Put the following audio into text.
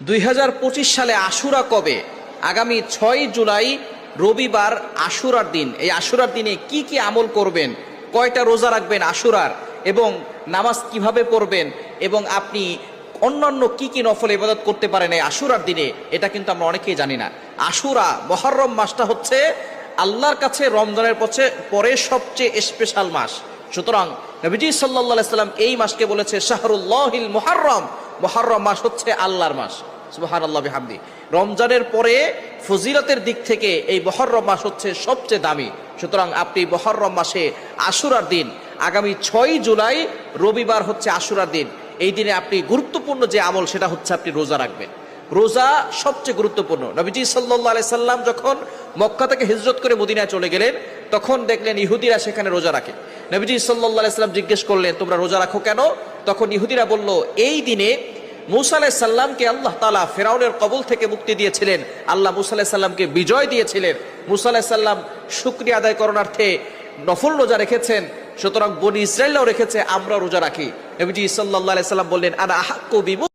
2025 সালে আশুরা কবে? আগামী 6 জুলাই রবিবার আশুরার দিন। এই আশুরার দিনে কি কি আমল করবেন, কয়টা রোজা রাখবেন আশুরার, এবং নামাজ কিভাবে পড়বেন, এবং আপনি অন্যান্য কি কি নফল ইবাদত করতে পারেন এই আশুরার দিনে, এটা কিন্তু আমরা অনেকেই জানি না। আশুরা মুহররম মাসটা হচ্ছে আল্লাহর কাছে রমজানের পরে সবচেয়ে স্পেশাল মাস। সুতরাং নবীজি সাল্লাল্লাহু আলাইহি সাল্লাম এই মাসকে বলেছে শাহরুল্লাহিল মুহররম। মুহররম মাস হচ্ছে আল্লাহর মাস। সুবহানাল্লাহ বিহামদি। রমজানের পরে ফজিলতের দিক থেকে এই মুহররম মাস হচ্ছে সবচেয়ে দামি। সুতরাং আপনি মুহররম মাসে আশুরার দিন, আগামী 6 জুলাই রবিবার হচ্ছে আশুরার দিন, এই দিনে আপনি গুরুত্বপূর্ণ যে আমল সেটা হচ্ছে আপনি রোজা রাখবেন। রোজা সবচেয়ে গুরুত্বপূর্ণ। নবীজি সাল্লাল্লাহু আলাইহি সাল্লাম যখন মক্কা থেকে হিজরত করে মদিনায় চলে গেলেন, তখন দেখলেন ইহুদিরা সেখানে রোজা রাখে। নবীজি সাল্লাল্লাহু আলাইহি সাল্লাম জিজ্ঞেস করলেন, তোমরা রোজা রাখো কেন? তখন ইহুদিরা বলল, এই দিনে মূসা আলাইহিস সালামকে আল্লাহ তাআলা ফিরআউনের কবল থেকে মুক্তি দিয়েছিলেন, আল্লাহ মূসা আলাইহিস সালামকে বিজয় দিয়েছিলেন। মূসা আলাইহিস সালাম শুকরিয়া আদায় করণার্থে নফল রোজা রেখেছেন, সুতরাং বনি ইসরাইলরাও রেখেছে, আমরা রোজা রাখি। নবীজি সাল্লাল্লাহু আলাইহি সাল্লাম বললেন, আনা আহাক্কু